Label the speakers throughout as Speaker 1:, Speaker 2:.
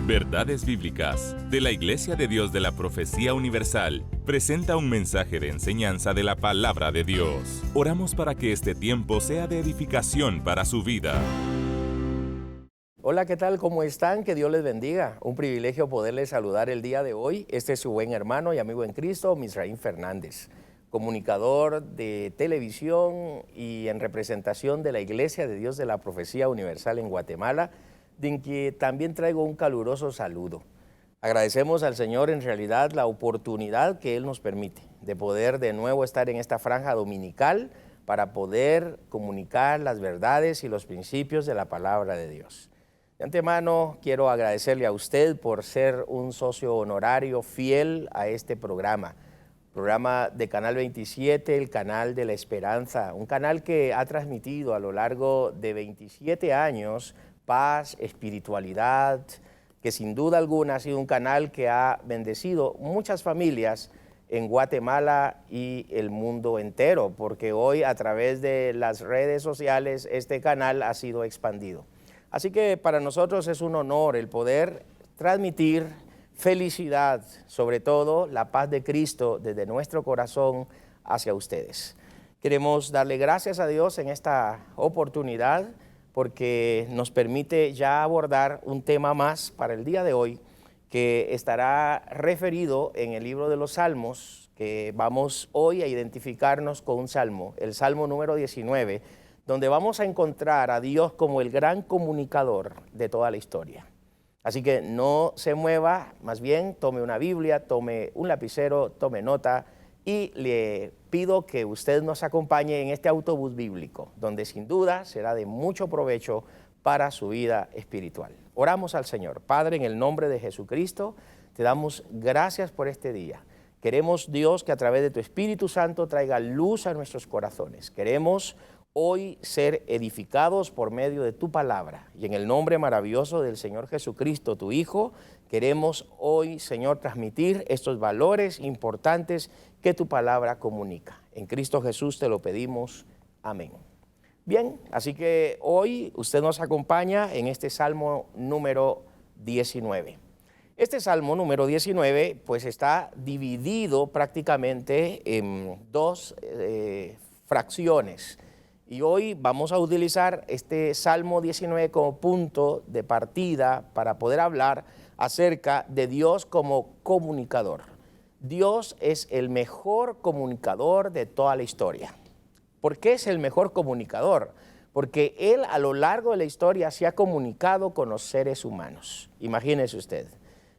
Speaker 1: Verdades Bíblicas de la Iglesia de Dios de la Profecía Universal presenta un mensaje de enseñanza de la Palabra de Dios. Oramos para que este tiempo sea de edificación para su vida.
Speaker 2: Hola, ¿qué tal? ¿Cómo están? Que Dios les bendiga. Un privilegio poderles saludar el día de hoy. Este es su buen hermano y amigo en Cristo, Misraín Fernández, comunicador de televisión y en representación de la Iglesia de Dios de la Profecía Universal en Guatemala, de quien también traigo un caluroso saludo. Agradecemos al Señor en realidad la oportunidad que Él nos permite de poder de nuevo estar en esta franja dominical para poder comunicar las verdades y los principios de la palabra de Dios. De antemano quiero agradecerle a usted por ser un socio honorario fiel a este programa de Canal 27, el canal de la esperanza, un canal que ha transmitido a lo largo de 27 años paz, espiritualidad, que sin duda alguna ha sido un canal que ha bendecido muchas familias en Guatemala y el mundo entero, porque hoy a través de las redes sociales este canal ha sido expandido. Así que para nosotros es un honor el poder transmitir felicidad, sobre todo la paz de Cristo desde nuestro corazón hacia ustedes. Queremos darle gracias a Dios en esta oportunidad porque nos permite ya abordar un tema más para el día de hoy que estará referido en el libro de los Salmos, que vamos hoy a identificarnos con un salmo, el Salmo número 19, donde vamos a encontrar a Dios como el gran comunicador de toda la historia. Así que no se mueva, más bien tome una Biblia, tome un lapicero, tome nota y le pido que usted nos acompañe en este autobús bíblico, donde sin duda será de mucho provecho para su vida espiritual. Oramos al Señor. Padre, en el nombre de Jesucristo, te damos gracias por este día. Queremos, Dios, que a través de tu Espíritu Santo traiga luz a nuestros corazones. Queremos hoy ser edificados por medio de tu palabra. Y en el nombre maravilloso del Señor Jesucristo, tu Hijo, queremos hoy, Señor, transmitir estos valores importantes que tu palabra comunica. En Cristo Jesús te lo pedimos. Amén. Bien, así que hoy usted nos acompaña en este Salmo número 19. Este Salmo número 19 pues está dividido prácticamente en dos fracciones. Y hoy vamos a utilizar este Salmo 19 como punto de partida para poder hablar acerca de Dios como comunicador. Dios es el mejor comunicador de toda la historia. ¿Por qué es el mejor comunicador? Porque Él a lo largo de la historia se ha comunicado con los seres humanos. Imagínese usted,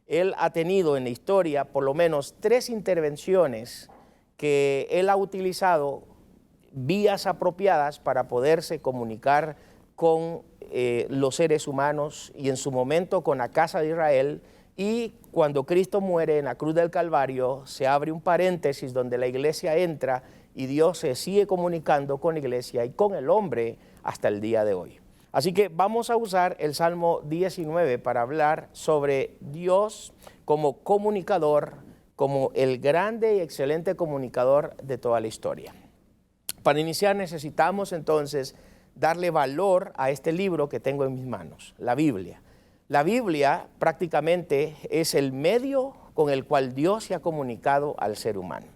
Speaker 2: Él ha tenido en la historia por lo menos 3 intervenciones que Él ha utilizado vías apropiadas para poderse comunicar con los seres humanos y en su momento con la casa de Israel. Y cuando Cristo muere en la cruz del Calvario, se abre un paréntesis donde la iglesia entra y Dios se sigue comunicando con la iglesia y con el hombre hasta el día de hoy. Así que vamos a usar el Salmo 19 para hablar sobre Dios como comunicador, como el grande y excelente comunicador de toda la historia. Para iniciar necesitamos entonces darle valor a este libro que tengo en mis manos, la Biblia. La Biblia prácticamente es el medio con el cual Dios se ha comunicado al ser humano.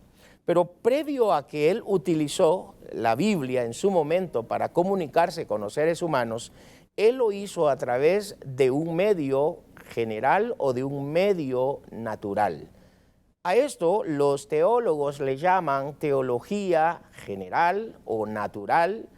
Speaker 2: Pero previo a que Él utilizó la Biblia en su momento para comunicarse con los seres humanos, Él lo hizo a través de un medio general o de un medio natural. A esto los teólogos le llaman teología general o natural.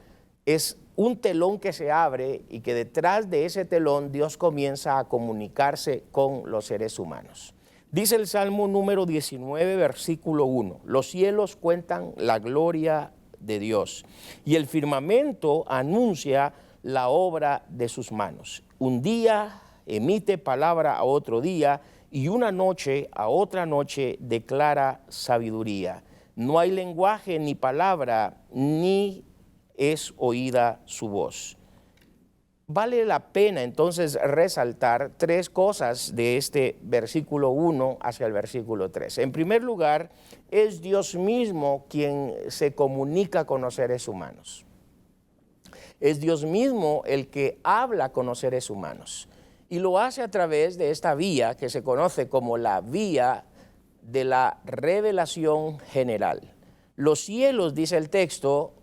Speaker 2: Es un telón que se abre y que detrás de ese telón Dios comienza a comunicarse con los seres humanos. Dice el Salmo número 19, versículo 1, los cielos cuentan la gloria de Dios y el firmamento anuncia la obra de sus manos. Un día emite palabra a otro día y una noche a otra noche declara sabiduría. No hay lenguaje ni palabra, ni es oída su voz. Vale la pena entonces resaltar 3 cosas de este versículo 1 hacia el versículo 3. En primer lugar, es Dios mismo quien se comunica con los seres humanos. Es Dios mismo el que habla con los seres humanos. Y lo hace a través de esta vía que se conoce como la vía de la revelación general. Los cielos, dice el texto,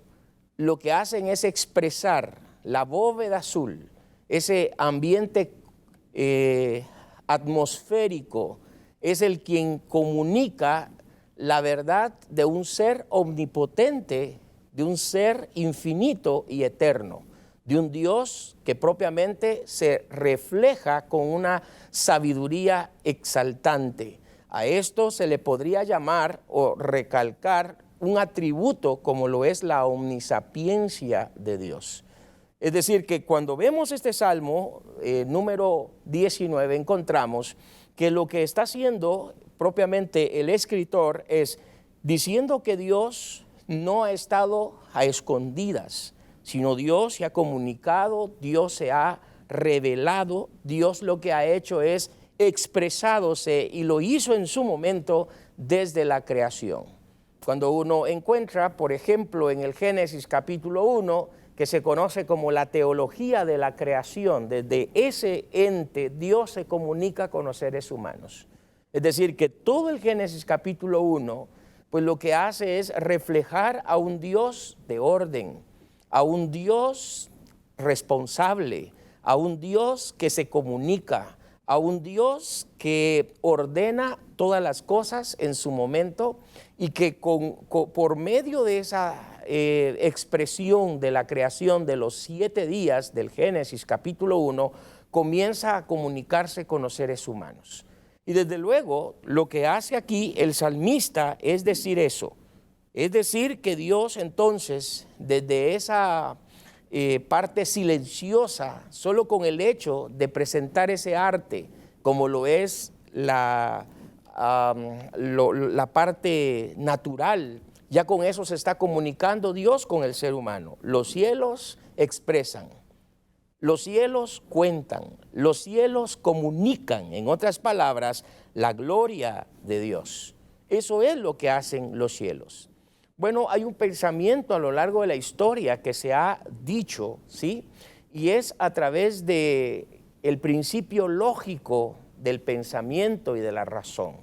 Speaker 2: lo que hacen es expresar la bóveda azul, ese ambiente atmosférico, es el quien comunica la verdad de un ser omnipotente, de un ser infinito y eterno, de un Dios que propiamente se refleja con una sabiduría exaltante. A esto se le podría llamar o recalcar un atributo como lo es la omnisapiencia de Dios. Es decir, que cuando vemos este Salmo número 19, encontramos que lo que está haciendo propiamente el escritor es diciendo que Dios no ha estado a escondidas, sino Dios se ha comunicado, Dios se ha revelado, Dios lo que ha hecho es expresádose y lo hizo en su momento desde la creación. Cuando uno encuentra, por ejemplo, en el Génesis capítulo 1, que se conoce como la teología de la creación, desde ese ente Dios se comunica con los seres humanos. Es decir, que todo el Génesis capítulo 1, pues lo que hace es reflejar a un Dios de orden, a un Dios responsable, a un Dios que se comunica, a un Dios que ordena todas las cosas en su momento y que por medio de esa expresión de la creación de los 7 días del Génesis capítulo 1, comienza a comunicarse con los seres humanos. Y desde luego lo que hace aquí el salmista es decir eso, es decir que Dios entonces desde esa parte silenciosa, solo con el hecho de presentar ese arte, como lo es la parte natural, ya con eso se está comunicando Dios con el ser humano. Los cielos expresan, los cielos cuentan, los cielos comunican, en otras palabras, la gloria de Dios. Eso es lo que hacen los cielos. Bueno, hay un pensamiento a lo largo de la historia que se ha dicho, ¿sí? Y es a través de el principio lógico del pensamiento y de la razón.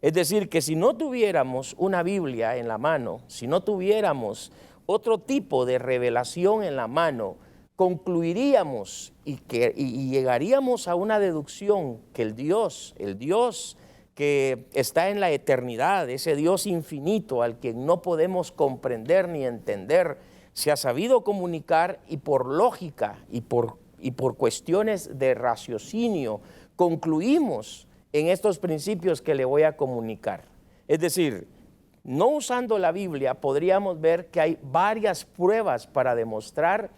Speaker 2: Es decir, que si no tuviéramos una Biblia en la mano, si no tuviéramos otro tipo de revelación en la mano, concluiríamos y llegaríamos a una deducción que el Dios que está en la eternidad, ese Dios infinito al que no podemos comprender ni entender, se ha sabido comunicar y por lógica y por cuestiones de raciocinio concluimos en estos principios que le voy a comunicar. Es decir, no usando la Biblia podríamos ver que hay varias pruebas para demostrar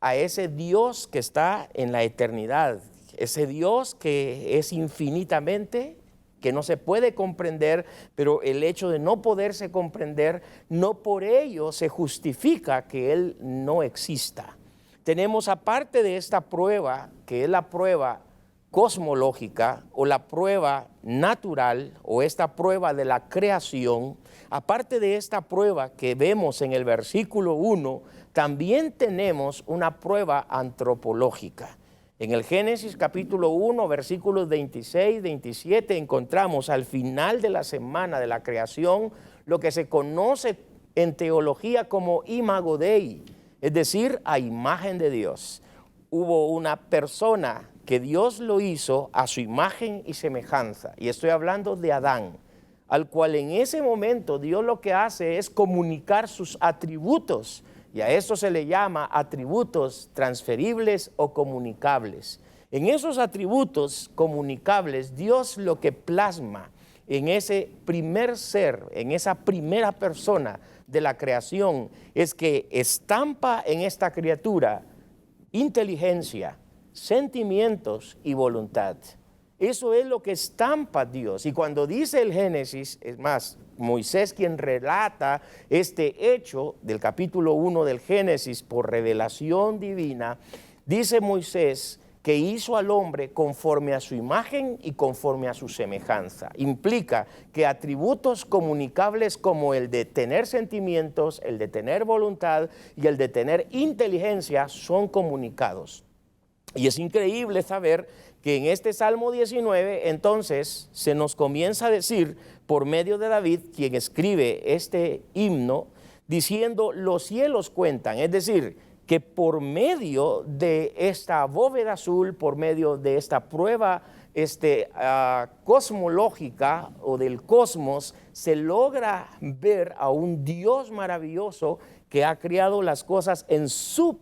Speaker 2: a ese Dios que está en la eternidad, ese Dios que es infinitamente, que no se puede comprender, pero el hecho de no poderse comprender, no por ello se justifica que Él no exista. Tenemos aparte de esta prueba, que es la prueba cosmológica o la prueba natural o esta prueba de la creación, aparte de esta prueba que vemos en el versículo 1, también tenemos una prueba antropológica. En el Génesis capítulo 1, versículos 26, 27, encontramos al final de la semana de la creación lo que se conoce en teología como imago Dei, es decir, a imagen de Dios. Hubo una persona que Dios lo hizo a su imagen y semejanza, y estoy hablando de Adán, al cual en ese momento Dios lo que hace es comunicar sus atributos, y a esto se le llama atributos transferibles o comunicables. En esos atributos comunicables, Dios lo que plasma en ese primer ser, en esa primera persona de la creación, es que estampa en esta criatura inteligencia, sentimientos y voluntad. Eso es lo que estampa Dios. Y cuando dice el Génesis, es más, Moisés quien relata este hecho del capítulo 1 del Génesis por revelación divina, dice Moisés que hizo al hombre conforme a su imagen y conforme a su semejanza. Implica que atributos comunicables como el de tener sentimientos, el de tener voluntad y el de tener inteligencia son comunicados. Y es increíble saber que en este Salmo 19, entonces, se nos comienza a decir, por medio de David, quien escribe este himno, diciendo, los cielos cuentan, es decir, que por medio de esta bóveda azul, por medio de esta prueba cosmológica o del cosmos, se logra ver a un Dios maravilloso que ha creado las cosas en su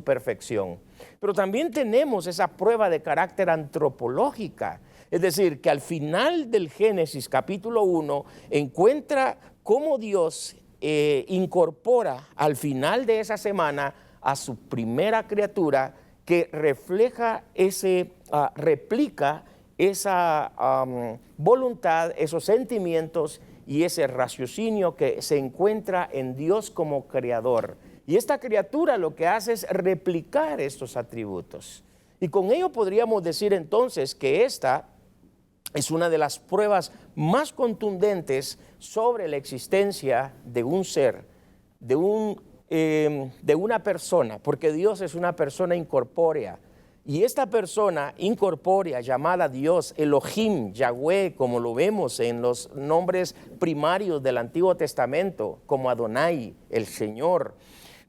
Speaker 2: perfección. Pero también tenemos esa prueba de carácter antropológica, es decir, que al final del Génesis capítulo 1 encuentra cómo Dios incorpora al final de esa semana a su primera criatura que refleja replica esa voluntad, esos sentimientos y ese raciocinio que se encuentra en Dios como creador. Y esta criatura lo que hace es replicar estos atributos. Y con ello podríamos decir entonces que esta es una de las pruebas más contundentes sobre la existencia de un ser, de una persona, porque Dios es una persona incorpórea. Y esta persona incorpórea llamada Dios, Elohim, Yahweh, como lo vemos en los nombres primarios del Antiguo Testamento, como Adonai, el Señor.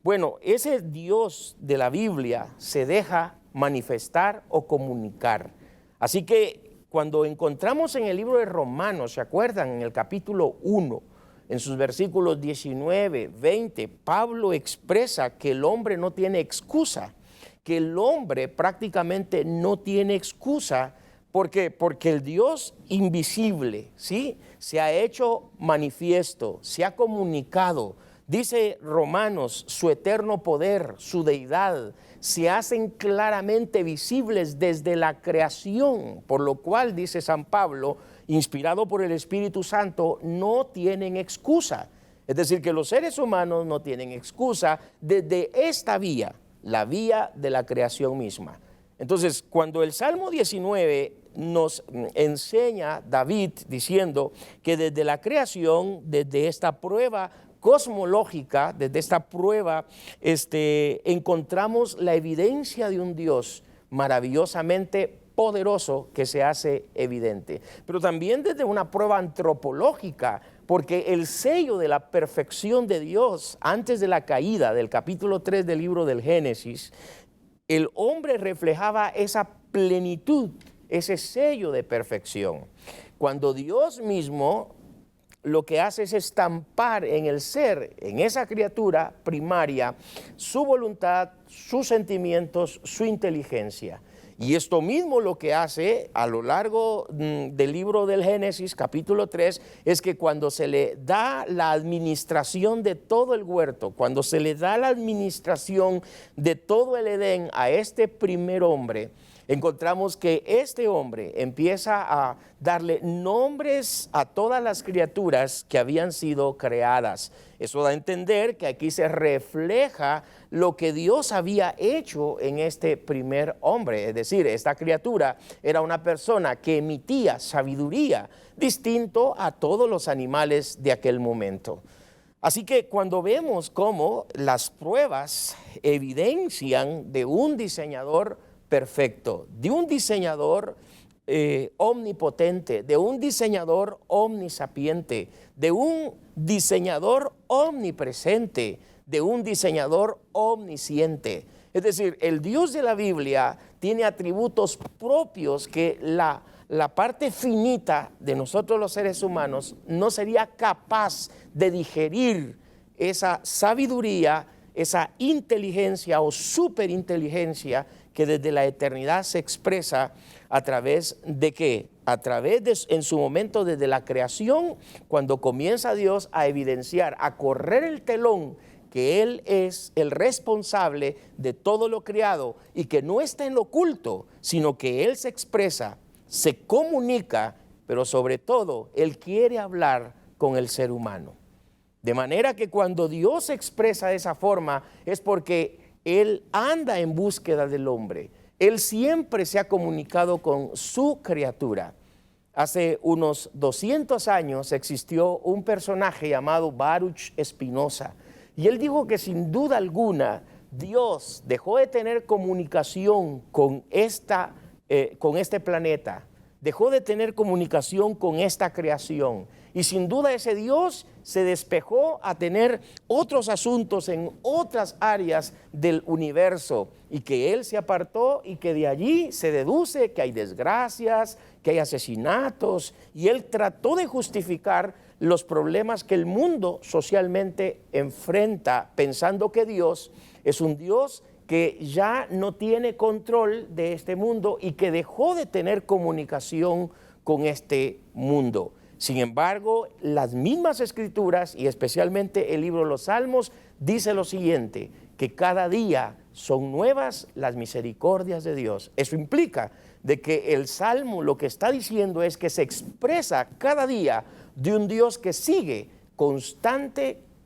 Speaker 2: Bueno, ese Dios de la Biblia se deja manifestar o comunicar. Así que cuando encontramos en el libro de Romanos, ¿se acuerdan? En el capítulo 1, en sus versículos 19, 20, Pablo expresa que el hombre no tiene excusa, que el hombre prácticamente no tiene excusa. ¿Por qué? Porque el Dios invisible, ¿sí?, se ha hecho manifiesto, se ha comunicado. Dice Romanos, su eterno poder, su deidad, se hacen claramente visibles desde la creación, por lo cual, dice San Pablo, inspirado por el Espíritu Santo, no tienen excusa. Es decir, que los seres humanos no tienen excusa desde esta vía, la vía de la creación misma. Entonces, cuando el Salmo 19 nos enseña David diciendo que desde la creación, desde esta prueba cosmológica, desde esta prueba, encontramos la evidencia de un Dios maravillosamente poderoso que se hace evidente. Pero también desde una prueba antropológica, porque el sello de la perfección de Dios antes de la caída del capítulo 3 del libro del Génesis, el hombre reflejaba esa plenitud, ese sello de perfección. Cuando Dios mismo lo que hace es estampar en el ser, en esa criatura primaria, su voluntad, sus sentimientos, su inteligencia. Y esto mismo lo que hace a lo largo del libro del Génesis, capítulo 3, es que cuando se le da la administración de todo el huerto, cuando se le da la administración de todo el Edén a este primer hombre, encontramos que este hombre empieza a darle nombres a todas las criaturas que habían sido creadas. Eso da a entender que aquí se refleja lo que Dios había hecho en este primer hombre. Es decir, esta criatura era una persona que emitía sabiduría, distinto a todos los animales de aquel momento. Así que cuando vemos cómo las pruebas evidencian de un diseñador perfecto, de un diseñador omnipotente, de un diseñador omnisapiente, de un diseñador omnipresente, de un diseñador omnisciente. Es decir, el Dios de la Biblia tiene atributos propios que la parte finita de nosotros los seres humanos no sería capaz de digerir esa sabiduría, esa inteligencia o superinteligencia que desde la eternidad se expresa a través de ¿qué? A través de, en su momento, desde la creación, cuando comienza Dios a evidenciar, a correr el telón, que Él es el responsable de todo lo creado y que no está en lo oculto, sino que Él se expresa, se comunica, pero sobre todo Él quiere hablar con el ser humano. De manera que cuando Dios se expresa de esa forma es porque Él anda en búsqueda del hombre. Él siempre se ha comunicado con su criatura. Hace unos 200 años existió un personaje llamado Baruch Spinoza. Y él dijo que sin duda alguna Dios dejó de tener comunicación con este planeta, dejó de tener comunicación con esta creación. Y sin duda ese Dios se despejó a tener otros asuntos en otras áreas del universo, y que Él se apartó, y que de allí se deduce que hay desgracias, que hay asesinatos, y Él trató de justificar los problemas que el mundo socialmente enfrenta, pensando que Dios es un Dios que ya no tiene control de este mundo y que dejó de tener comunicación con este mundo. Sin embargo, las mismas escrituras, y especialmente el libro de los Salmos, dice lo siguiente: que cada día son nuevas las misericordias de Dios. Eso implica de que el Salmo lo que está diciendo es que se expresa cada día de un Dios que sigue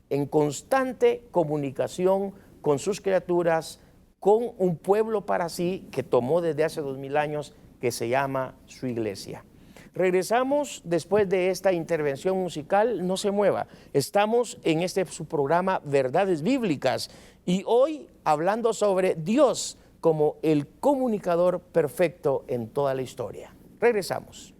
Speaker 2: en constante comunicación con sus criaturas, con un pueblo para sí que tomó desde hace 2000 años, que se llama su iglesia. Regresamos después de esta intervención musical. No se mueva. Estamos en su programa Verdades Bíblicas, y hoy hablando sobre Dios como el comunicador perfecto en toda la historia. Regresamos.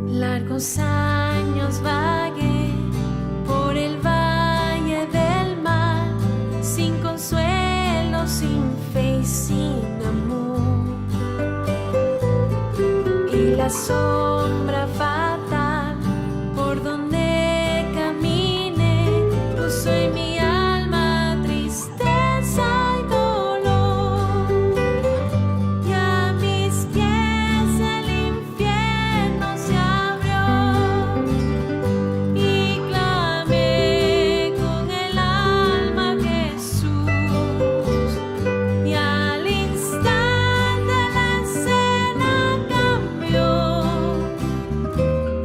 Speaker 3: Largos años vagué por el valle del mar, sin consuelo, sin fe y sin amor. Y la sombra fatal por donde camine puso en mi alma tristeza y dolor. Y a mis pies el infierno se abrió, y clamé con el alma a Jesús. Y al instante la escena cambió.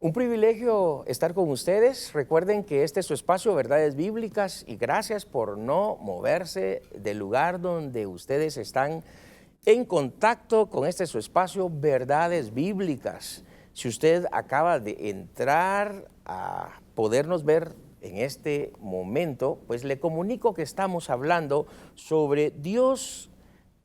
Speaker 2: Un privilegio estar con ustedes. Recuerden que este es su espacio, Verdades Bíblicas, y gracias por no moverse del lugar donde ustedes están en contacto con este su espacio, Verdades Bíblicas. Si usted acaba de entrar a podernos ver en este momento, pues le comunico que estamos hablando sobre Dios,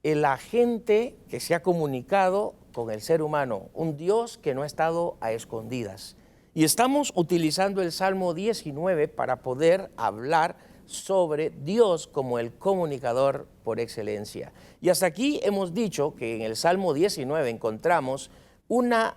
Speaker 2: el agente que se ha comunicado con el ser humano, un Dios que no ha estado a escondidas. Y estamos utilizando el Salmo 19 para poder hablar sobre Dios como el comunicador por excelencia. Y hasta aquí hemos dicho que en el Salmo 19 encontramos una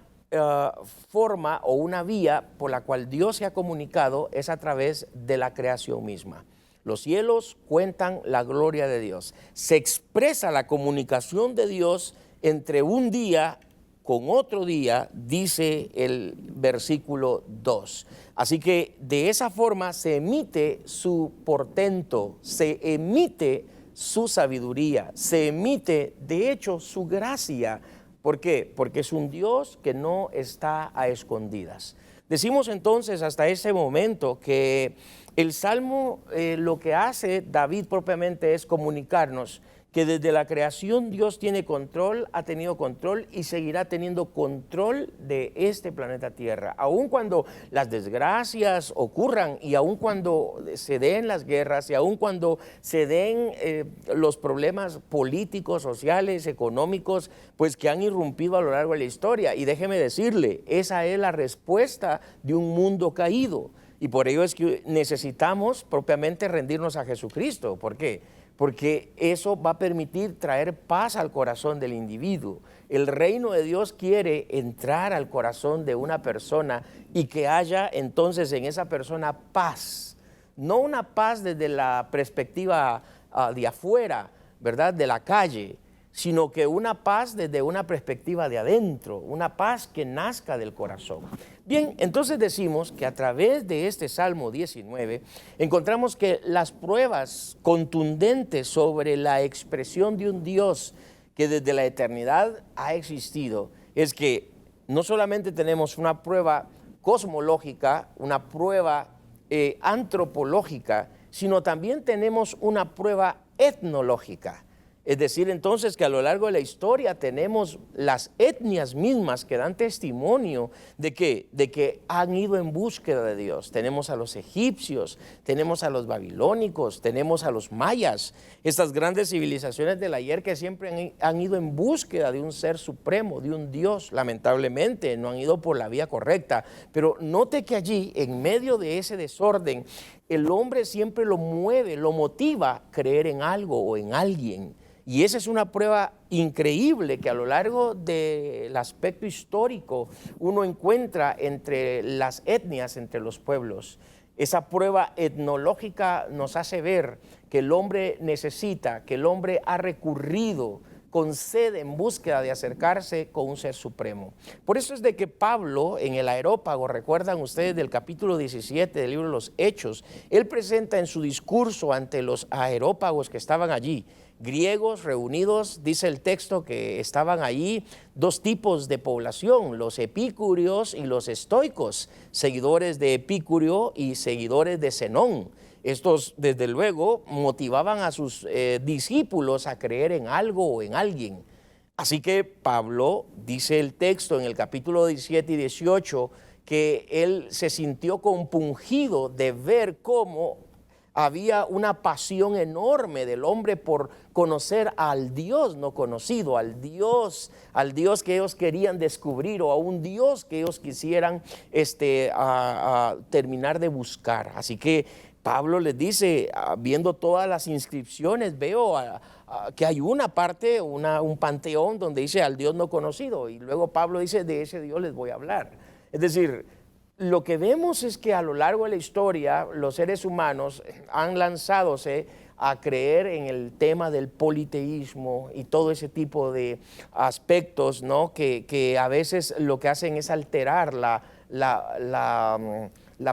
Speaker 2: forma o una vía por la cual Dios se ha comunicado es a través de la creación misma. Los cielos cuentan la gloria de Dios. Se expresa la comunicación de Dios entre un día con otro día, dice el versículo 2. Así que de esa forma se emite su portento, se emite su sabiduría, se emite de hecho su gracia. ¿Por qué? Porque es un Dios que no está a escondidas. Decimos entonces hasta ese momento que el Salmo lo que hace David propiamente es comunicarnos que desde la creación Dios tiene control, ha tenido control y seguirá teniendo control de este planeta Tierra. Aun cuando las desgracias ocurran y aun cuando se den las guerras y aun cuando se den los problemas políticos, sociales, económicos, pues que han irrumpido a lo largo de la historia. Y déjeme decirle, esa es la respuesta de un mundo caído. Y por ello es que necesitamos propiamente rendirnos a Jesucristo. ¿Por qué? Porque eso va a permitir traer paz al corazón del individuo. El reino de Dios quiere entrar al corazón de una persona y que haya entonces en esa persona paz. No una paz desde la perspectiva de afuera, ¿verdad? De la calle, sino que una paz desde una perspectiva de adentro, una paz que nazca del corazón. Bien, entonces decimos que a través de este Salmo 19 encontramos que las pruebas contundentes sobre la expresión de un Dios que desde la eternidad ha existido, es que no solamente tenemos una prueba cosmológica, una prueba antropológica, sino también tenemos una prueba etnológica. Es decir, entonces que a lo largo de la historia tenemos las etnias mismas que dan testimonio de que han ido en búsqueda de Dios. Tenemos a los egipcios, tenemos a los babilónicos, tenemos a los mayas, estas grandes civilizaciones del ayer que siempre han ido en búsqueda de un ser supremo, de un Dios. Lamentablemente no han ido por la vía correcta, pero note que allí, en medio de ese desorden, el hombre siempre lo mueve, lo motiva a creer en algo o en alguien. Y esa es una prueba increíble que a lo largo del aspecto histórico uno encuentra entre las etnias, entre los pueblos. Esa prueba etnológica nos hace ver que el hombre necesita, que el hombre ha recurrido con sed en búsqueda de acercarse con un ser supremo. Por eso es de que Pablo en el Areópago, recuerdan ustedes del capítulo 17 del libro de los Hechos, él presenta en su discurso ante los areópagos que estaban allí, griegos reunidos, dice el texto que estaban allí dos tipos de población, los epicúreos y los estoicos, seguidores de Epicúreo y seguidores de Zenón. Estos, desde luego, motivaban a sus discípulos a creer en algo o en alguien. Así que Pablo, dice el texto en el capítulo 17 y 18, que él se sintió compungido de ver cómo había una pasión enorme del hombre por conocer al Dios no conocido, al Dios que ellos querían descubrir o a un Dios que ellos quisieran terminar de buscar. Así que Pablo les dice, viendo todas las inscripciones, veo que hay una parte, un panteón donde dice al Dios no conocido, y luego Pablo dice, de ese Dios les voy a hablar. Es decir, lo que vemos es que a lo largo de la historia los seres humanos han lanzadose a creer en el tema del politeísmo y todo ese tipo de aspectos, ¿no? que a veces lo que hacen es alterar la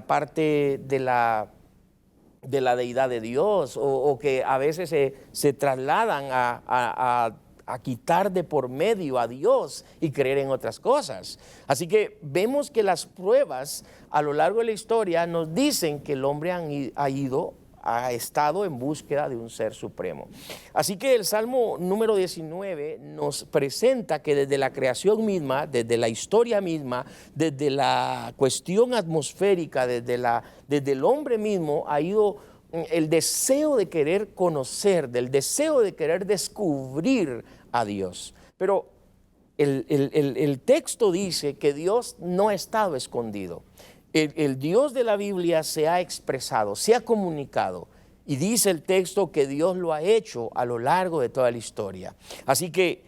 Speaker 2: parte de la deidad de Dios o que a veces se trasladan a quitar de por medio a Dios y creer en otras cosas. Así que vemos que las pruebas a lo largo de la historia nos dicen que el hombre ha estado en búsqueda de un ser supremo. Así que el Salmo número 19 nos presenta que desde la creación misma, desde la historia misma, desde la cuestión atmosférica, desde el hombre mismo ha ido el deseo de querer conocer, del deseo de querer descubrir a Dios. Pero el texto dice que Dios no ha estado escondido. El Dios de la Biblia se ha expresado, se ha comunicado, y dice el texto que Dios lo ha hecho a lo largo de toda la historia. Así que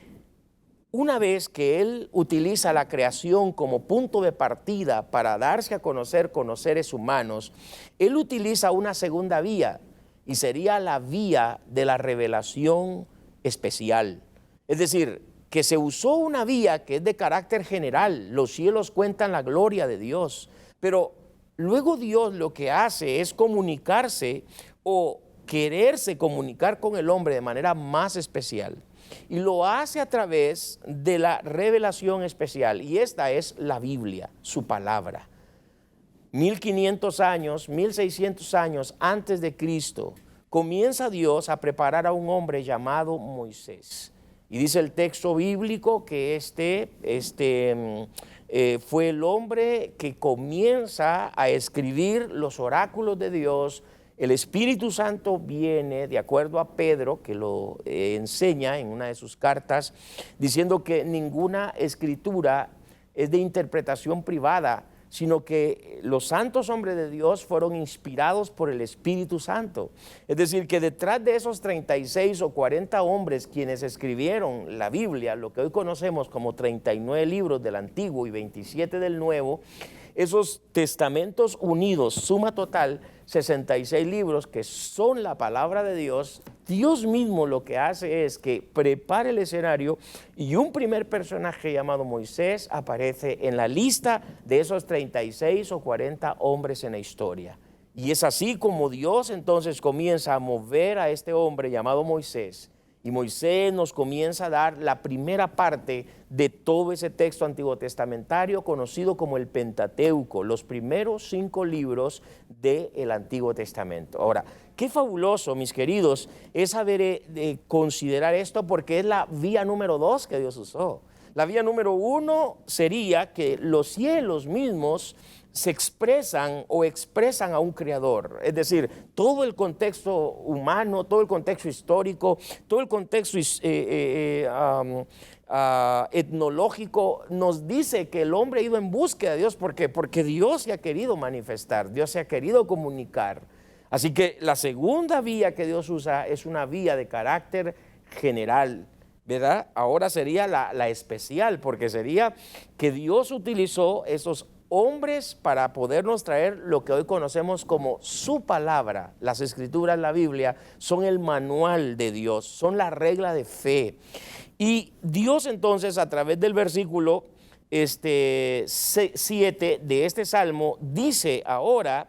Speaker 2: una vez que Él utiliza la creación como punto de partida para darse a conocer con los seres humanos, Él utiliza una segunda vía y sería la vía de la revelación especial. Es decir, que se usó una vía que es de carácter general, los cielos cuentan la gloria de Dios, pero luego Dios lo que hace es comunicarse o quererse comunicar con el hombre de manera más especial. Y lo hace a través de la revelación especial. Y esta es la Biblia, su palabra. 1500 años, 1600 años antes de Cristo, comienza Dios a preparar a un hombre llamado Moisés. Y dice el texto bíblico que fue el hombre que comienza a escribir los oráculos de Dios. El Espíritu Santo viene, de acuerdo a Pedro, que lo enseña en una de sus cartas, diciendo que ninguna escritura es de interpretación privada, sino que los santos hombres de Dios fueron inspirados por el Espíritu Santo. Es decir, que detrás de esos 36 o 40 hombres quienes escribieron la Biblia, lo que hoy conocemos como 39 libros del Antiguo y 27 del Nuevo, esos testamentos unidos, suma total, 66 libros que son la palabra de Dios. Dios mismo lo que hace es que prepara el escenario y un primer personaje llamado Moisés aparece en la lista de esos 36 o 40 hombres en la historia. Y es así como Dios entonces comienza a mover a este hombre llamado Moisés. Y Moisés nos comienza a dar la primera parte de todo ese texto antiguo testamentario conocido como el Pentateuco, los primeros 5 libros del Antiguo Testamento. Ahora, qué fabuloso, mis queridos, es saber considerar esto, porque es la vía número 2 que Dios usó. La vía número 1 sería que los cielos mismos se expresan o expresan a un creador, es decir, todo el contexto humano, todo el contexto histórico, todo el contexto etnológico nos dice que el hombre ha ido en búsqueda de Dios. ¿Por qué? Porque Dios se ha querido manifestar, Dios se ha querido comunicar. Así que la segunda vía que Dios usa es una vía de carácter general, ¿verdad? Ahora sería la especial, porque sería que Dios utilizó esos hombres para podernos traer lo que hoy conocemos como su palabra. Las escrituras, la Biblia, son el manual de Dios, son la regla de fe. Y Dios entonces, a través del versículo 7 de este salmo, dice ahora: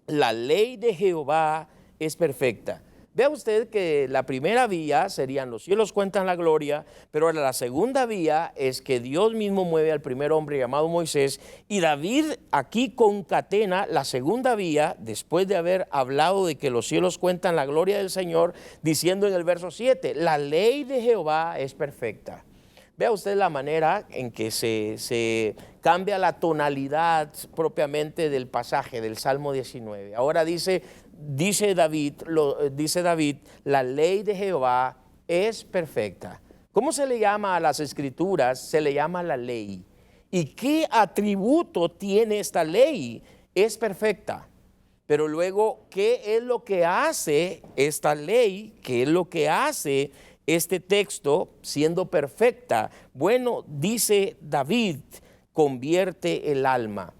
Speaker 2: la ley de Jehová es perfecta. Vea usted que la primera vía serían los cielos cuentan la gloria, pero ahora la segunda vía es que Dios mismo mueve al primer hombre llamado Moisés, y David aquí concatena la segunda vía después de haber hablado de que los cielos cuentan la gloria del Señor, diciendo en el verso 7, la ley de Jehová es perfecta. Vea usted la manera en que se cambia la tonalidad propiamente del pasaje del Salmo 19. Ahora dice David, la ley de Jehová es perfecta. ¿Cómo se le llama a las escrituras? Se le llama la ley. ¿Y qué atributo tiene esta ley? Es perfecta. Pero luego, ¿qué es lo que hace esta ley? ¿Qué es lo que hace este texto siendo perfecta? Bueno, dice David, convierte el alma.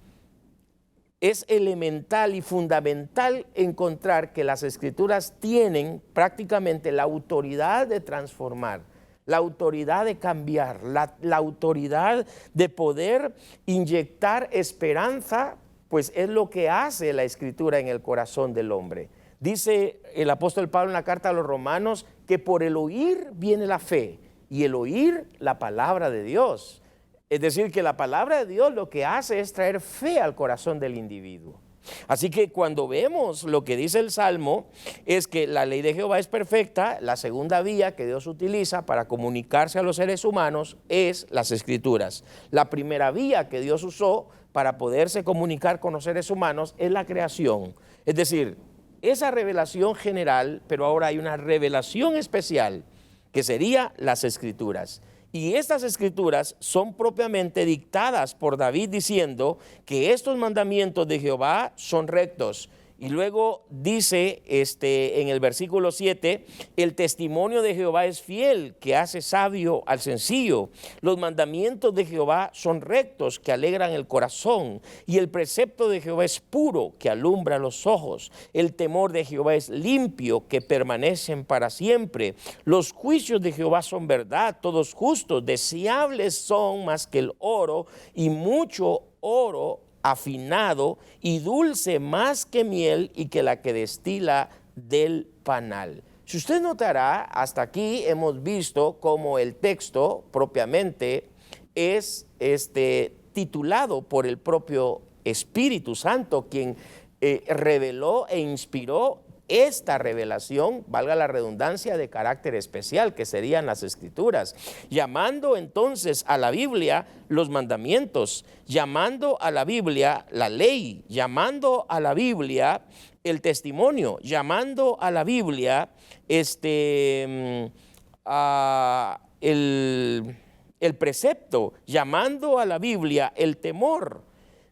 Speaker 2: Es elemental y fundamental encontrar que las escrituras tienen prácticamente la autoridad de transformar, la autoridad de cambiar, la autoridad de poder inyectar esperanza, pues es lo que hace la escritura en el corazón del hombre. Dice el apóstol Pablo en la carta a los Romanos que por el oír viene la fe, y el oír la palabra de Dios. Es decir, que la palabra de Dios lo que hace es traer fe al corazón del individuo. Así que cuando vemos lo que dice el Salmo, es que la ley de Jehová es perfecta. La segunda vía que Dios utiliza para comunicarse a los seres humanos es las escrituras. La primera vía que Dios usó para poderse comunicar con los seres humanos es la creación. Es decir, esa revelación general, pero ahora hay una revelación especial que sería las escrituras. Y estas escrituras son propiamente dictadas por David diciendo que estos mandamientos de Jehová son rectos Y luego dice en el versículo 7, el testimonio de Jehová es fiel, que hace sabio al sencillo. Los mandamientos de Jehová son rectos, que alegran el corazón. Y el precepto de Jehová es puro, que alumbra los ojos. El temor de Jehová es limpio, que permanecen para siempre. Los juicios de Jehová son verdad, todos justos. Deseables son más que el oro, y mucho oro afinado, y dulce más que miel y que la que destila del panal. Si usted notará, hasta aquí hemos visto cómo el texto propiamente es titulado por el propio Espíritu Santo, quien reveló e inspiró esta revelación, valga la redundancia, de carácter especial, que serían las Escrituras, llamando entonces a la Biblia los mandamientos, llamando a la Biblia la ley, llamando a la Biblia el testimonio, llamando a la Biblia el precepto, llamando a la Biblia el temor.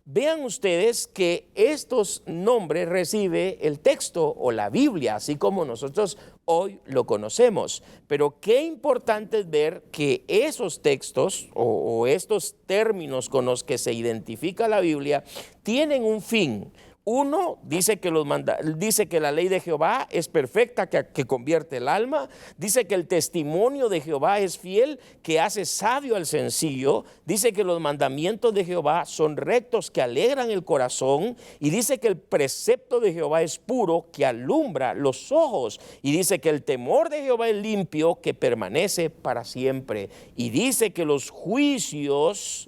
Speaker 2: Vean ustedes que estos nombres recibe el texto o la Biblia, así como nosotros hoy lo conocemos. Pero qué importante es ver que esos textos o estos términos con los que se identifica la Biblia tienen un fin. Uno, dice que la ley de Jehová es perfecta, que convierte el alma. Dice que el testimonio de Jehová es fiel, que hace sabio al sencillo. Dice que los mandamientos de Jehová son rectos, que alegran el corazón. Y dice que el precepto de Jehová es puro, que alumbra los ojos. Y dice que el temor de Jehová es limpio, que permanece para siempre. Y dice que los juicios,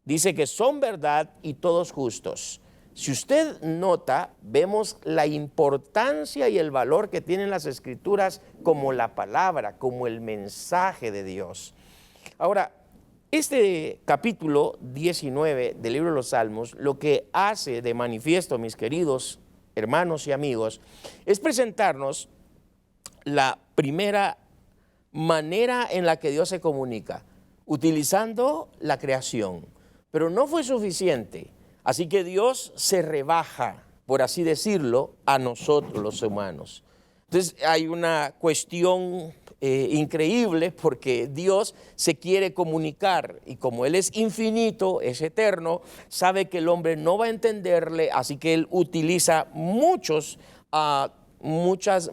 Speaker 2: dice que son verdad y todos justos. Si usted nota, vemos la importancia y el valor que tienen las Escrituras como la palabra, como el mensaje de Dios. Ahora, este capítulo 19 del libro de los Salmos, lo que hace de manifiesto, mis queridos hermanos y amigos, es presentarnos la primera manera en la que Dios se comunica, utilizando la creación. Pero no fue suficiente. Así que Dios se rebaja, por así decirlo, a nosotros los humanos. Entonces hay una cuestión increíble, porque Dios se quiere comunicar, y como Él es infinito, es eterno, sabe que el hombre no va a entenderle, así que Él utiliza muchas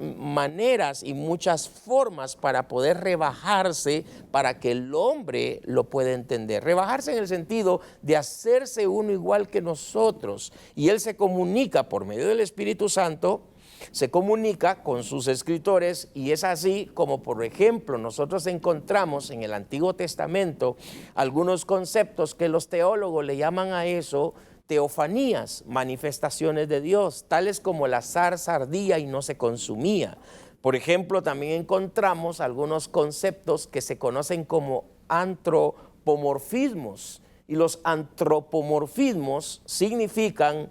Speaker 2: maneras y muchas formas para poder rebajarse, para que el hombre lo pueda entender. Rebajarse en el sentido de hacerse uno igual que nosotros. Y Él se comunica por medio del Espíritu Santo, se comunica con sus escritores, y es así como, por ejemplo, nosotros encontramos en el Antiguo Testamento algunos conceptos que los teólogos le llaman a eso teofanías, manifestaciones de Dios, tales como la zarza ardía y no se consumía. Por ejemplo, también encontramos algunos conceptos que se conocen como antropomorfismos, y los antropomorfismos significan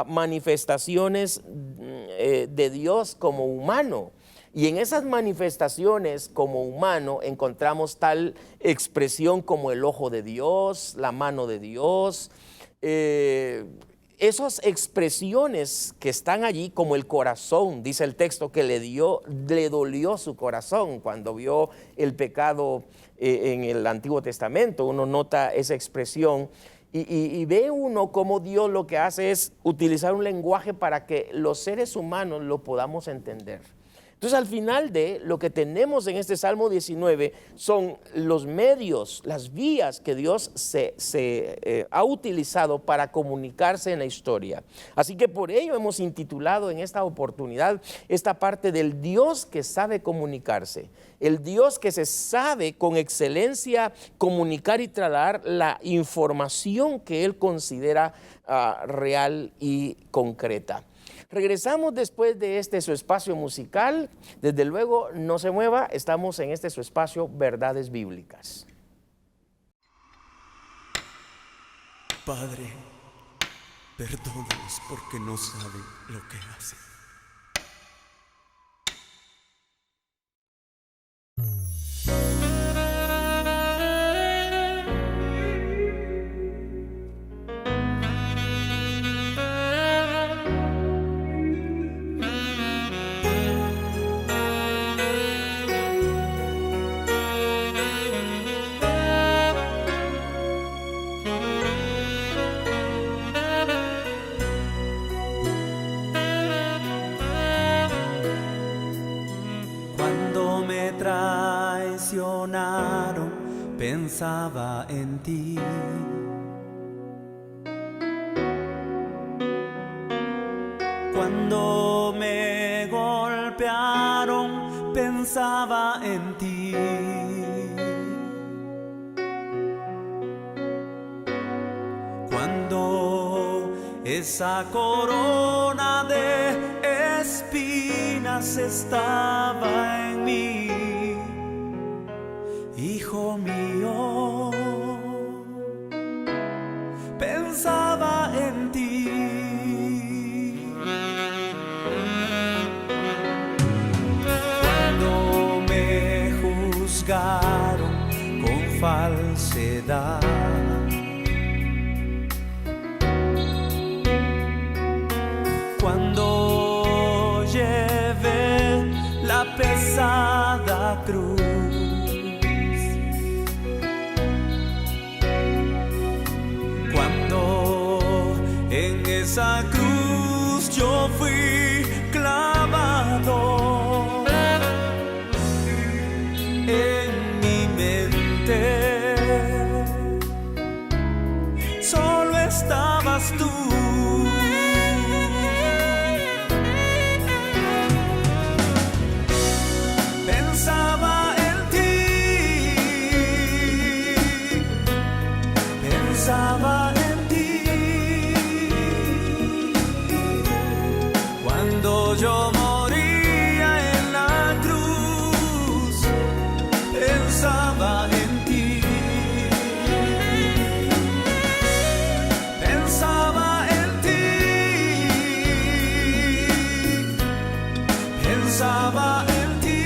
Speaker 2: manifestaciones de Dios como humano. Y en esas manifestaciones como humano encontramos tal expresión como el ojo de Dios, la mano de Dios. Esas expresiones que están allí, como el corazón, dice el texto que le dolió su corazón cuando vio el pecado en el Antiguo Testamento. Uno nota esa expresión y ve uno cómo Dios lo que hace es utilizar un lenguaje para que los seres humanos lo podamos entender. Entonces, al final de lo que tenemos en este Salmo 19 son los medios, las vías que Dios ha utilizado para comunicarse en la historia. Así que por ello hemos intitulado en esta oportunidad esta parte del Dios que sabe comunicarse, el Dios que se sabe con excelencia comunicar y trasladar la información que Él considera real y concreta. Regresamos después de su espacio musical. Desde luego, no se mueva, estamos en su espacio Verdades Bíblicas.
Speaker 4: Padre, perdónalos porque no saben lo que hacen. traicionaron, pensaba en ti. Cuando me golpearon, pensaba en ti. Cuando esa corona de espinas estaba en mí, hijo mío, pensaba en ti. Cuando me juzgaron con falsedad, cuando llevé la pesada cruz, cuando en esa cruz yo fui clavado, en mi mente solo estabas tú. Pensaba en ti, pensaba en ti. Cuando yo moría en la cruz, pensaba en ti. Pensaba en ti, pensaba en ti.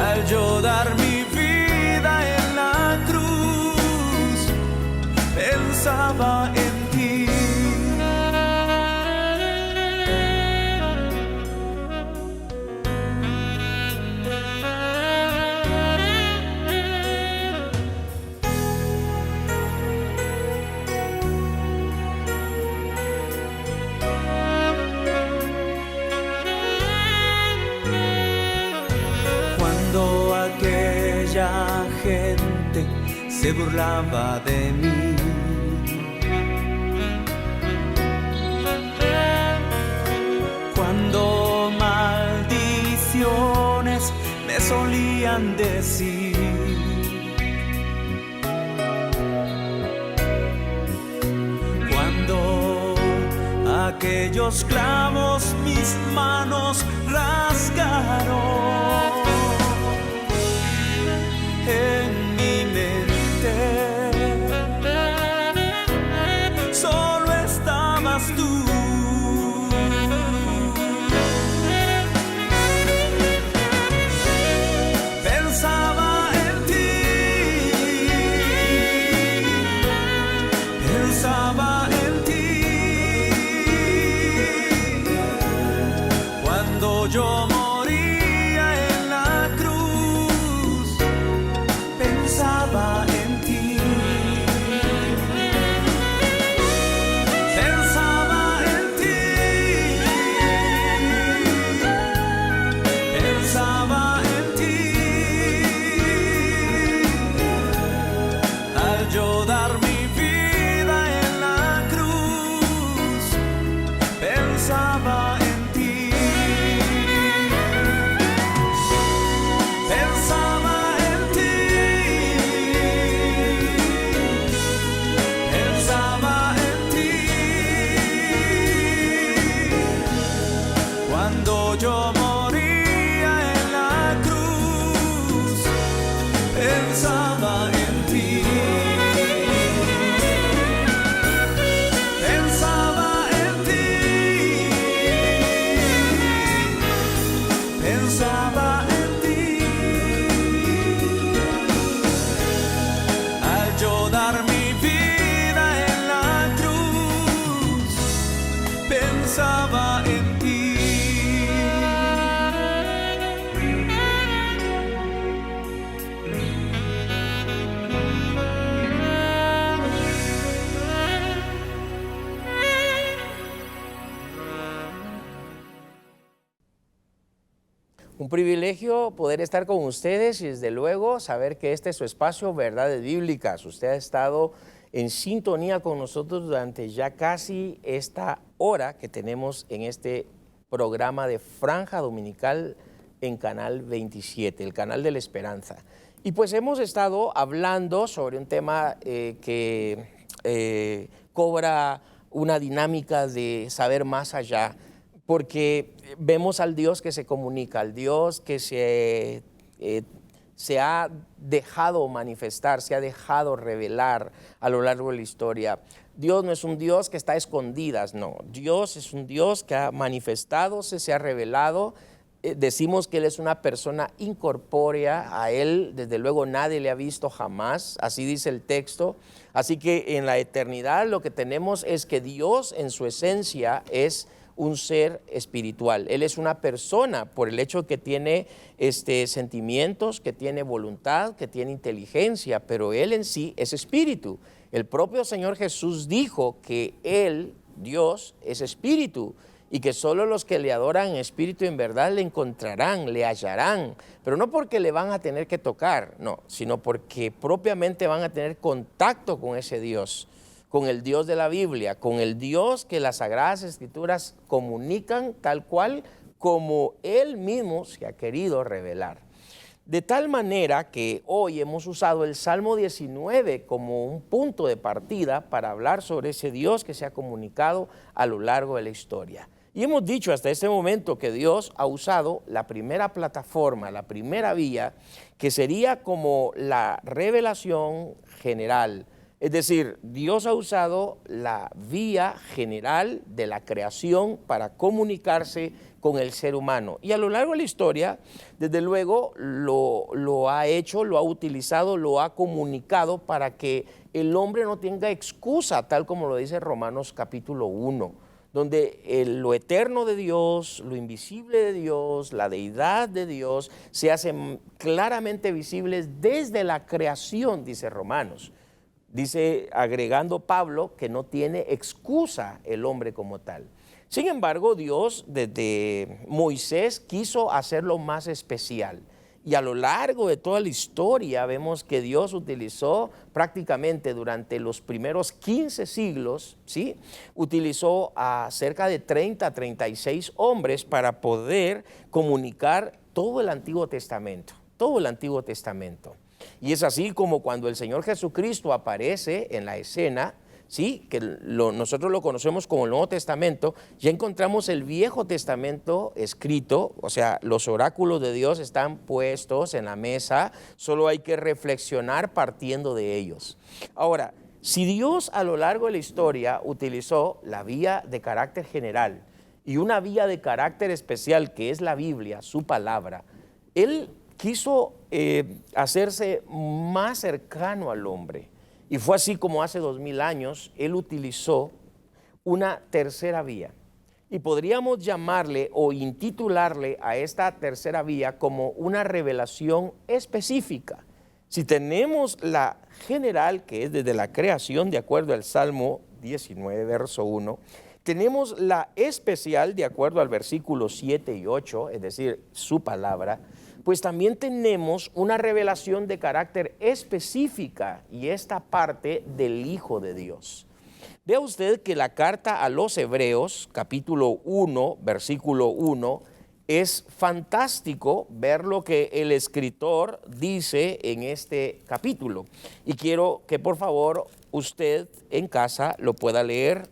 Speaker 4: Al yo dar mi vida en la cruz, pensaba en ti. Cuando aquella gente se burlaba de mí, cuando maldiciones me solían decir, cuando aquellos clavos mis manos rasgaron, en mi mente solo estabas tú. Pensaba en ti, pensaba en ti. Cuando yo moría en la cruz, pensaba en ti. Pensaba en ti, pensaba en ti. Al yo dar mi vida en la cruz, pensaba en ti. Pensaba en ti, pensaba en ti. Cuando yo moría en la cruz, pensaba en ti. Pensaba en ti, pensaba en ti. Al yo dar mi vida en la cruz, pensaba en ti.
Speaker 2: Un privilegio poder estar con ustedes y desde luego saber que este es su espacio Verdades Bíblicas. Usted ha estado en sintonía con nosotros durante ya casi esta hora que tenemos en este programa de Franja Dominical en Canal 27, el canal de la esperanza. Y pues hemos estado hablando sobre un tema que cobra una dinámica de saber más allá, porque vemos al Dios que se comunica, al Dios que se ha dejado manifestar, se ha dejado revelar a lo largo de la historia. Dios no es un Dios que está a escondidas, no. Dios es un Dios que ha manifestado, se ha revelado. Decimos que Él es una persona incorpórea, a Él desde luego nadie le ha visto jamás, así dice el texto. Así que en la eternidad lo que tenemos es que Dios en su esencia es un ser espiritual. Él es una persona por el hecho que tiene sentimientos, que tiene voluntad, que tiene inteligencia, pero Él en sí es espíritu. El propio Señor Jesús dijo que Él, Dios, es espíritu y que solo los que le adoran en espíritu y en verdad le encontrarán, le hallarán, pero no porque le van a tener que tocar, no, sino porque propiamente van a tener contacto con ese Dios, con el Dios de la Biblia, con el Dios que las Sagradas Escrituras comunican tal cual como Él mismo se ha querido revelar. De tal manera que hoy hemos usado el Salmo 19 como un punto de partida para hablar sobre ese Dios que se ha comunicado a lo largo de la historia. Y hemos dicho hasta este momento que Dios ha usado la primera plataforma, la primera vía, que sería como la revelación general. Es decir, Dios ha usado la vía general de la creación para comunicarse con el ser humano. Y a lo largo de la historia, desde luego, lo ha hecho, lo ha utilizado, lo ha comunicado para que el hombre no tenga excusa, tal como lo dice Romanos capítulo 1, donde lo eterno de Dios, lo invisible de Dios, la deidad de Dios, se hacen claramente visibles desde la creación, dice Romanos. Dice, agregando Pablo, que no tiene excusa el hombre como tal. Sin embargo, Dios desde Moisés quiso hacerlo más especial. Y a lo largo de toda la historia vemos que Dios utilizó prácticamente durante los primeros 15 siglos, ¿sí? Utilizó a cerca de 30 a 36 hombres para poder comunicar todo el Antiguo Testamento, todo el Antiguo Testamento. Y es así como cuando el Señor Jesucristo aparece en la escena, ¿sí? Que nosotros lo conocemos como el Nuevo Testamento, ya encontramos el Viejo Testamento escrito, o sea, los oráculos de Dios están puestos en la mesa, solo hay que reflexionar partiendo de ellos. Ahora, si Dios a lo largo de la historia utilizó la vía de carácter general y una vía de carácter especial que es la Biblia, su palabra, Él quiso hacerse más cercano al hombre. Y fue así como hace 2000 años Él utilizó una tercera vía. Y podríamos llamarle o intitularle a esta tercera vía como una revelación específica. Si tenemos la general, que es desde la creación, de acuerdo al Salmo 19, verso 1, tenemos la especial, de acuerdo al versículo 7 y 8, es decir, su palabra, pues también tenemos una revelación de carácter específica y esta parte del Hijo de Dios. Vea usted que la carta a los Hebreos, capítulo 1, versículo 1, es fantástico ver lo que el escritor dice en este capítulo. Y quiero que por favor usted en casa lo pueda leer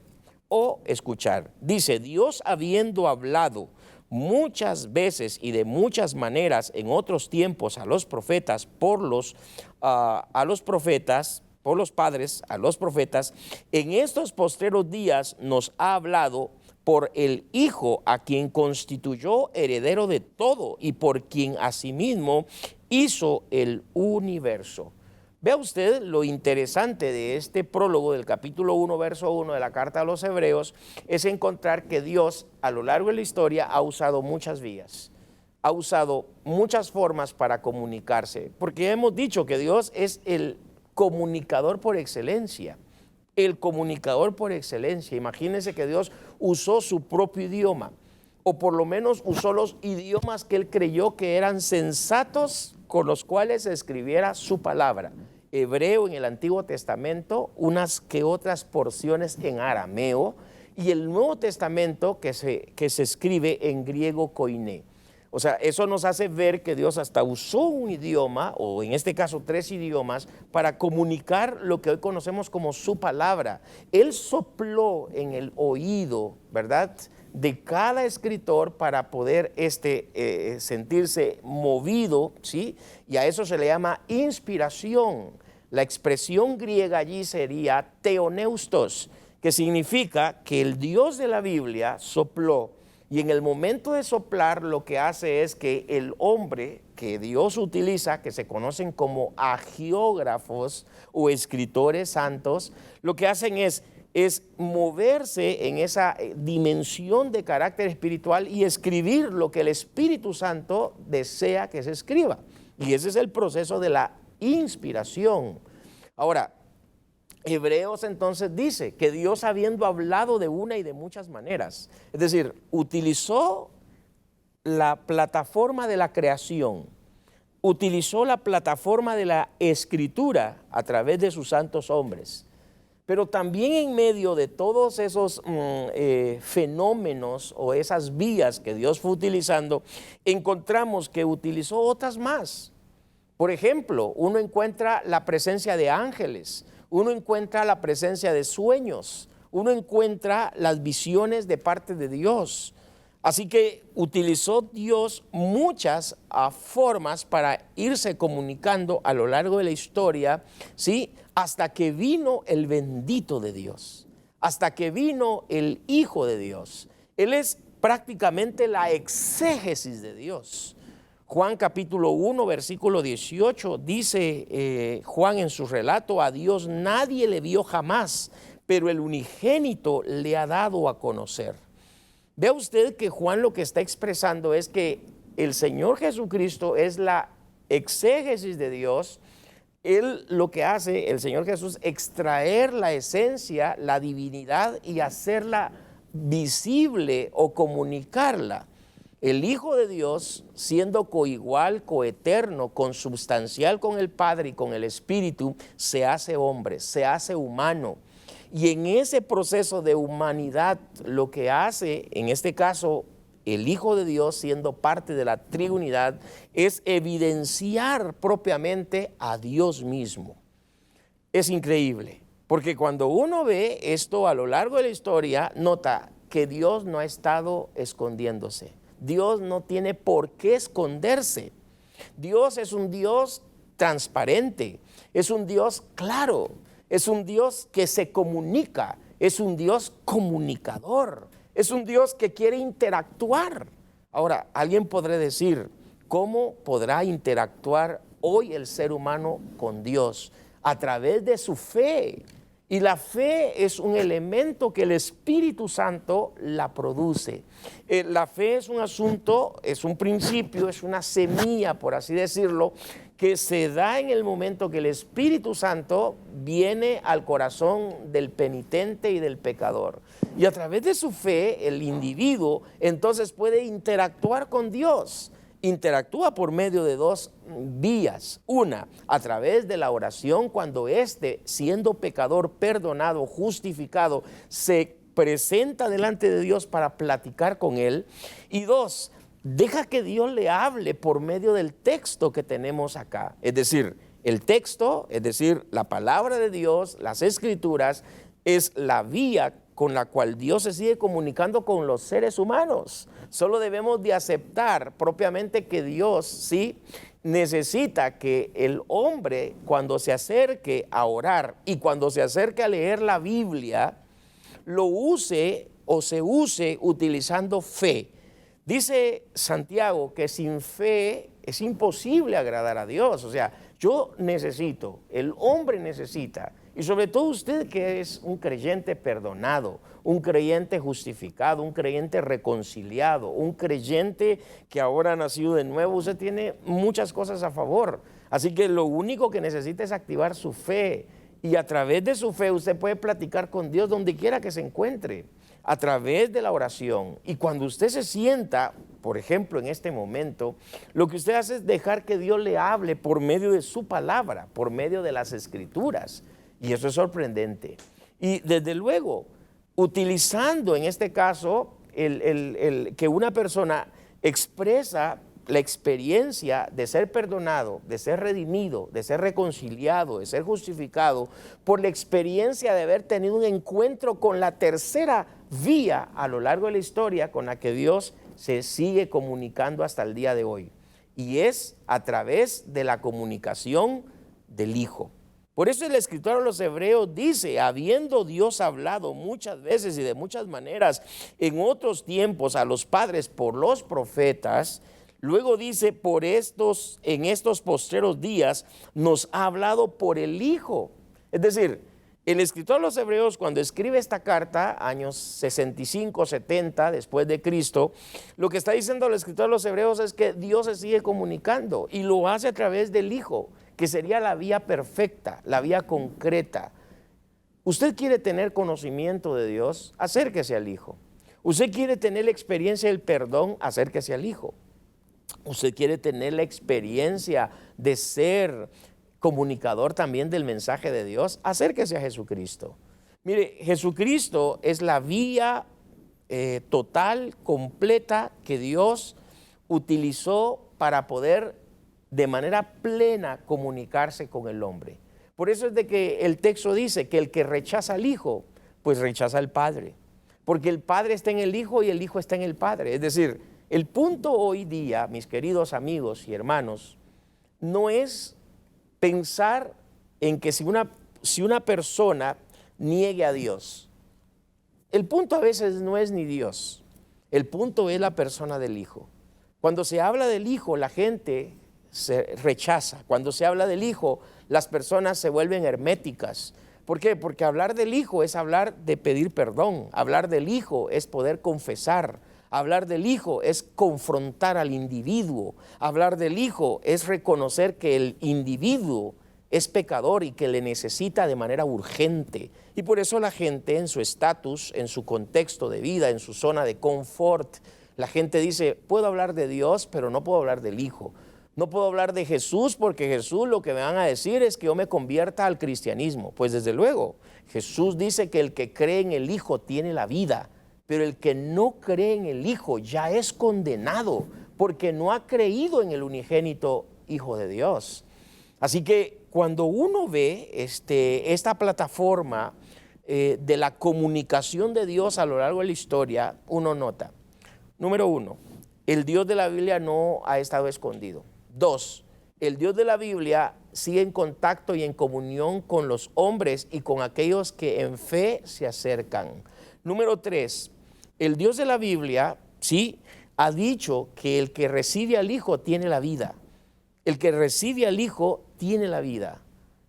Speaker 2: o escuchar. Dice, Dios habiendo hablado muchas veces y de muchas maneras en otros tiempos a los profetas por los padres, a los profetas, en estos postreros días nos ha hablado por el Hijo, a quien constituyó heredero de todo y por quien asimismo hizo el universo. Vea usted lo interesante de este prólogo del capítulo 1, verso 1 de la carta a los Hebreos, es encontrar que Dios a lo largo de la historia ha usado muchas vías, ha usado muchas formas para comunicarse, porque hemos dicho que Dios es el comunicador por excelencia, el comunicador por excelencia. Imagínense que Dios usó su propio idioma. o por lo menos usó los idiomas que él creyó que eran sensatos con los cuales se escribiera su palabra. Hebreo en el Antiguo Testamento, unas que otras porciones en arameo, y el Nuevo Testamento que se escribe en griego koiné. O sea, eso nos hace ver que Dios hasta usó un idioma, o en este caso 3 idiomas, para comunicar lo que hoy conocemos como su palabra. Él sopló en el oído, ¿verdad?, de cada escritor para poder sentirse movido, ¿sí? Y a eso se le llama inspiración. La expresión griega allí sería theoneustos, que significa que el Dios de la Biblia sopló. Y en el momento de soplar, lo que hace es que el hombre que Dios utiliza, que se conocen como agiógrafos o escritores santos, lo que hacen es moverse en esa dimensión de carácter espiritual y escribir lo que el Espíritu Santo desea que se escriba. Y ese es el proceso de la inspiración. Ahora, Hebreos entonces dice que Dios, habiendo hablado de una y de muchas maneras, es decir, utilizó la plataforma de la creación, utilizó la plataforma de la escritura a través de sus santos hombres, pero también en medio de todos esos fenómenos o esas vías que Dios fue utilizando, encontramos que utilizó otras más. Por ejemplo, uno encuentra la presencia de ángeles, uno encuentra la presencia de sueños, uno encuentra las visiones de parte de Dios. Así que utilizó Dios muchas formas para irse comunicando a lo largo de la historia, ¿sí?, hasta que vino el bendito de Dios, hasta que vino el Hijo de Dios. Él es prácticamente la exégesis de Dios. Juan capítulo 1, versículo 18, dice Juan en su relato: a Dios nadie le vio jamás, pero el unigénito le ha dado a conocer. Vea usted que Juan lo que está expresando es que el Señor Jesucristo es la exégesis de Dios. Él lo que hace, el Señor Jesús, extraer la esencia, la divinidad y hacerla visible o comunicarla. El Hijo de Dios, siendo coigual, coeterno, consubstancial con el Padre y con el Espíritu, se hace hombre, se hace humano. Y en ese proceso de humanidad, lo que hace, en este caso, el Hijo de Dios, siendo parte de la Trinidad, es evidenciar propiamente a Dios mismo. Es increíble, porque cuando uno ve esto a lo largo de la historia, nota que Dios no ha estado escondiéndose. Dios no tiene por qué esconderse. Dios es un Dios transparente, es un Dios claro, es un Dios que se comunica, es un Dios comunicador, es un Dios que quiere interactuar. Ahora, alguien podrá decir, ¿cómo podrá interactuar hoy el ser humano con Dios? A través de su fe. Y la fe es un elemento que el Espíritu Santo la produce. La fe es un asunto, es un principio, es una semilla, por así decirlo, que se da en el momento que el Espíritu Santo viene al corazón del penitente y del pecador. Y a través de su fe, el individuo entonces puede interactuar con Dios. Interactúa por medio de 2 vías. Una, a través de la oración, cuando éste, siendo pecador, perdonado, justificado, se presenta delante de Dios para platicar con él. Y 2, deja que Dios le hable por medio del texto que tenemos acá. Es decir, el texto, es decir, la palabra de Dios, las escrituras, es la vía con la cual Dios se sigue comunicando con los seres humanos. Solo debemos de aceptar propiamente que Dios sí necesita que el hombre, cuando se acerque a orar y cuando se acerque a leer la Biblia, lo use o se use utilizando fe. Dice Santiago que sin fe es imposible agradar a Dios. O sea, yo necesito, el hombre necesita, y sobre todo usted que es un creyente perdonado, un creyente justificado, un creyente reconciliado, un creyente que ahora ha nacido de nuevo, usted tiene muchas cosas a favor. Así que lo único que necesita es activar su fe, y a través de su fe usted puede platicar con Dios donde quiera que se encuentre. a través de la oración. Y cuando usted se sienta, por ejemplo, en este momento, lo que usted hace es dejar que Dios le hable por medio de su palabra, por medio de las Escrituras. Y eso es sorprendente. Y desde luego, utilizando en este caso que una persona expresa la experiencia de ser perdonado, de ser redimido, de ser reconciliado, de ser justificado, por la experiencia de haber tenido un encuentro con la tercera vía a lo largo de la historia con la que Dios se sigue comunicando hasta el día de hoy. Y es a través de la comunicación del Hijo. Por eso el escritor a los Hebreos dice, habiendo Dios hablado muchas veces y de muchas maneras en otros tiempos a los padres por los profetas, luego dice, en estos postreros días nos ha hablado por el Hijo. Es decir, el escritor a los Hebreos, cuando escribe esta carta, años 65, 70 después de Cristo, lo que está diciendo el escritor a los Hebreos es que Dios se sigue comunicando y lo hace a través del Hijo, que sería la vía perfecta, la vía concreta. Usted quiere tener conocimiento de Dios, acérquese al Hijo. Usted quiere tener la experiencia del perdón, acérquese al Hijo. Usted quiere tener la experiencia de ser comunicador también del mensaje de Dios, acérquese a Jesucristo. Mire, Jesucristo es la vía total, completa que Dios utilizó para poder de manera plena comunicarse con el hombre. Por eso es de que el texto dice que el que rechaza al Hijo, pues rechaza al Padre. Porque el Padre está en el Hijo y el Hijo está en el Padre. Es decir, el punto hoy día, mis queridos amigos y hermanos, no es pensar en que si una persona niegue a Dios. El punto a veces no es ni Dios, el punto es la persona del Hijo. Cuando se habla del Hijo, la gente se rechaza. Cuando se habla del Hijo, las personas se vuelven herméticas. ¿Por qué? Porque hablar del Hijo es hablar de pedir perdón, hablar del Hijo es poder confesar, hablar del Hijo es confrontar al individuo, hablar del Hijo es reconocer que el individuo es pecador y que le necesita de manera urgente. Y por eso la gente en su estatus, en su contexto de vida, en su zona de confort, la gente dice, puedo hablar de Dios, pero no puedo hablar del Hijo. No puedo hablar de Jesús porque Jesús lo que me van a decir es que yo me convierta al cristianismo. Pues desde luego, Jesús dice que el que cree en el Hijo tiene la vida, pero el que no cree en el Hijo ya es condenado porque no ha creído en el unigénito Hijo de Dios. Así que cuando uno ve esta plataforma de la comunicación de Dios a lo largo de la historia, uno nota, número uno, el Dios de la Biblia no ha estado escondido. Dos, el Dios de la Biblia sigue en contacto y en comunión con los hombres y con aquellos que en fe se acercan. Número tres, el Dios de la Biblia, sí, ha dicho que el que recibe al Hijo tiene la vida. El que recibe al Hijo tiene la vida.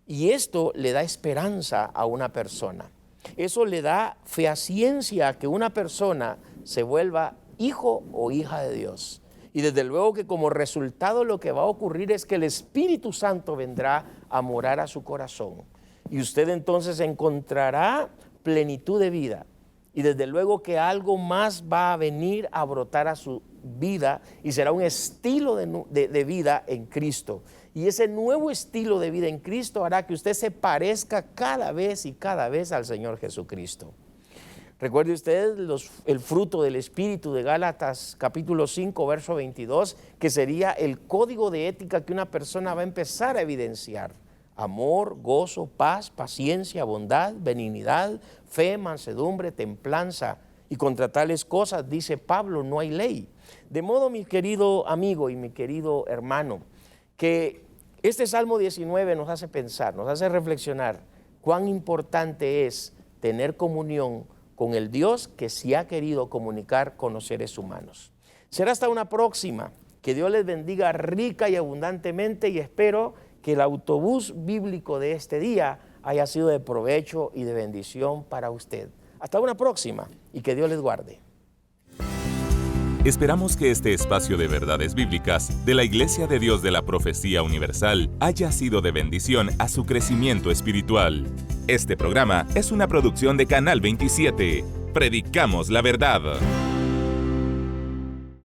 Speaker 2: Y esto le da esperanza a una persona. Eso le da fehaciencia a que una persona se vuelva hijo o hija de Dios. Y desde luego que como resultado lo que va a ocurrir es que el Espíritu Santo vendrá a morar a su corazón. Y usted entonces encontrará plenitud de vida. Y desde luego que algo más va a venir a brotar a su vida y será un estilo de vida en Cristo. Y ese nuevo estilo de vida en Cristo hará que usted se parezca cada vez y cada vez al Señor Jesucristo. Recuerde usted el fruto del Espíritu de Gálatas capítulo 5, verso 22, que sería el código de ética que una persona va a empezar a evidenciar. Amor, gozo, paz, paciencia, bondad, benignidad, fe, mansedumbre, templanza. Y contra tales cosas, dice Pablo, no hay ley. De modo, mi querido amigo y mi querido hermano, que este Salmo 19 nos hace pensar, nos hace reflexionar cuán importante es tener comunión con el Dios que sí ha querido comunicar con los seres humanos. Será hasta una próxima. Que Dios les bendiga rica y abundantemente y espero que el autobús bíblico de este día haya sido de provecho y de bendición para usted. Hasta una próxima y que Dios les guarde.
Speaker 1: Esperamos que este espacio de verdades bíblicas de la Iglesia de Dios de la Profecía Universal haya sido de bendición a su crecimiento espiritual. Este programa es una producción de Canal 27. Predicamos la verdad.